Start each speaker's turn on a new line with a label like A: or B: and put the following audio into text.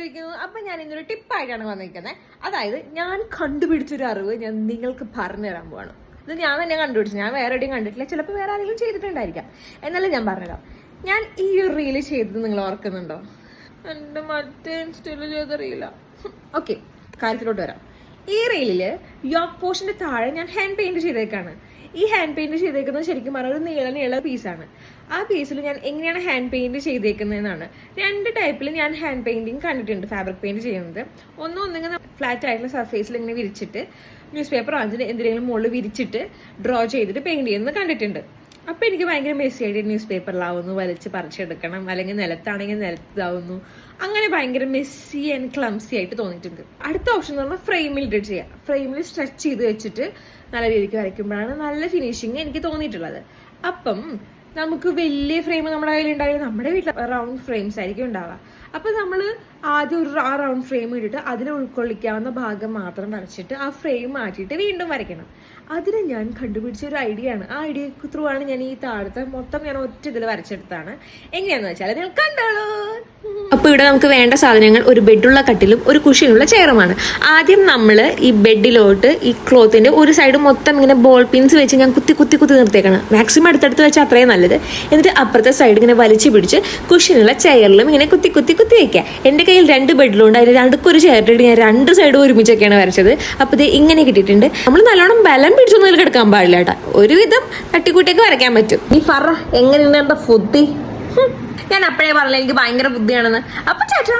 A: സുഖമായിട്ടിരിക്കുന്നു. അപ്പൊ ഞാൻ ഇന്നൊരു ടിപ്പായിട്ടാണ് വന്നിരിക്കുന്നത്. അതായത് ഞാൻ കണ്ടുപിടിച്ചൊരു അറിവ് ഞാൻ നിങ്ങൾക്ക് പറഞ്ഞുതരാൻ പോവാണ്. ഇത് ഞാൻ തന്നെ കണ്ടുപിടിച്ചു, ഞാൻ വേറെ എവിടെയും കണ്ടിട്ടില്ല. ചിലപ്പോൾ വേറെ ആരെങ്കിലും ചെയ്തിട്ടുണ്ടായിരിക്കാം, എന്നാലും ഞാൻ പറഞ്ഞുതരാം. ഞാൻ ഈ ഒരു റീല് ചെയ്തത് നിങ്ങൾ ഓർക്കുന്നുണ്ടോ? എന്റെ മറ്റേ ഇൻസ്റ്റയില് ചെയ്ത റീല. ഓക്കെ, കാര്യത്തിലോട്ട് വരാം. ഈ റീലില് യോക്ക് പോസ്റ്റിന്റെ താഴെ ഞാൻ ഹാൻഡ് പെയിന്റ് ചെയ്തേക്കാണ്. ഈ ഹാൻഡ് പെയിന്റ് ചെയ്തേക്കുന്നത് ശരിക്കും പറഞ്ഞാൽ ഒരു നീള പീസാണ്. ആ പീസിൽ ഞാൻ എങ്ങനെയാണ് ഹാൻഡ് പെയിന്റ് ചെയ്തേക്കുന്നതെന്നാണ്. രണ്ട് ടൈപ്പിൽ ഞാൻ ഹാൻഡ് പെയിന്റിങ് കണ്ടിട്ടുണ്ട് ഫാബ്രിക് പെയിന്റ് ചെയ്യുന്നത്. ഒന്നിങ്ങനെ ഫ്ലാറ്റ് ആയിട്ടുള്ള സർഫേസിൽ ഇങ്ങനെ വിരിച്ചിട്ട് ന്യൂസ് പേപ്പർ അതിന് എന്തെങ്കിലും മുകളിൽ വിരിച്ചിട്ട് ഡ്രോ ചെയ്തിട്ട് പെയിന്റ് ചെയ്യുന്നത് കണ്ടിട്ടുണ്ട്. അപ്പൊ എനിക്ക് ഭയങ്കര മെസ്സി ആയിട്ട് ന്യൂസ് പേപ്പറിലാവുന്നു, വലിച്ച് പറിച്ചെടുക്കണം, അല്ലെങ്കിൽ നിലത്താണെങ്കിൽ നിലത്താവുന്നു, അങ്ങനെ ഭയങ്കര മെസ്സി ആൻഡ് ക്ലംസി ആയിട്ട് തോന്നിയിട്ടുണ്ട്. അടുത്ത ഓപ്ഷൻ എന്ന് പറഞ്ഞാൽ ഫ്രെയിമിൽ ഇട്ട് ചെയ്യാം. ഫ്രെയിമിൽ സ്ട്രെച്ച് ചെയ്ത് വെച്ചിട്ട് നല്ല രീതിക്ക് വരയ്ക്കുമ്പോഴാണ് നല്ല ഫിനിഷിങ് എനിക്ക് തോന്നിയിട്ടുള്ളത്. അപ്പം നമുക്ക് വലിയ ഫ്രെയിം നമ്മുടെ കയ്യിൽ ഉണ്ടായാലും നമ്മുടെ വീട്ടിൽ റൗണ്ട് ഫ്രെയിംസ് ആയിരിക്കും ഉണ്ടാവുക. അപ്പൊ നമ്മൾ ആദ്യം ആ റൗണ്ട് ഫ്രെയിം ഇട്ടിട്ട് അതിനെ ഉൾക്കൊള്ളിക്കാവുന്ന ഭാഗം മാത്രം വരച്ചിട്ട് ആ ഫ്രെയിം മാറ്റിയിട്ട് വീണ്ടും വരയ്ക്കണം. അതിന് ഞാൻ കണ്ടുപിടിച്ച ഒരു ഐഡിയ ആണ്. ആ ഐഡിയ ത്രൂ ആണ് ഞാൻ ഈ താഴത്തെ മൊത്തം ഞാൻ ഒറ്റ ഇതിൽ വരച്ചെടുത്താണ്. എങ്ങനെയാന്ന് വെച്ചാൽ നിങ്ങൾ കണ്ടോളൂ.
B: അപ്പോൾ ഇവിടെ നമുക്ക് വേണ്ട സാധനങ്ങൾ ഒരു ബെഡുള്ള കട്ടിലും ഒരു കുഷ്യനുള്ള ചെയറുമാണ്. ആദ്യം നമ്മൾ ഈ ബെഡിലോട്ട് ഈ ക്ലോത്തിന്റെ ഒരു സൈഡ് മൊത്തം ഇങ്ങനെ ബോൾ പിൻസ് വെച്ച് ഞാൻ കുത്തി നിർത്തിയേക്കണം. മാക്സിമം അടുത്തടുത്ത് വെച്ചാൽ അത്രയും നല്ലത്. എന്നിട്ട് അപ്പുറത്തെ സൈഡ് ഇങ്ങനെ വലിച്ചു പിടിച്ച് കുഷ്യനുള്ള ചെയറിലും ഇങ്ങനെ കുത്തി വെക്കുക. എൻ്റെ കയ്യിൽ 2 ബെഡിലുണ്ട്. അതിൽ നടുക്കൊരു ചെയറിട്ട് ഞാൻ 2 സൈഡും ഒരുമിച്ചൊക്കെയാണ് വരച്ചത്. അപ്പോൾ ഇത് ഇങ്ങനെ കിട്ടിയിട്ടുണ്ട്. നമ്മൾ നല്ലോണം ബലം പിടിച്ചൊന്നും കിടക്കാൻ പാടില്ല കേട്ടോ. ഒരുവിധം തട്ടിക്കൂട്ടിയൊക്കെ വരയ്ക്കാൻ പറ്റും.
A: നീ പറ എങ്ങനെയുണ്ട് എന്റെ ബുദ്ധി? ഞാൻ അപ്പോഴേ പറഞ്ഞില്ല എനിക്ക് ഭയങ്കര ബുദ്ധിയാണെന്ന്. അപ്പൊ ചേട്ടാ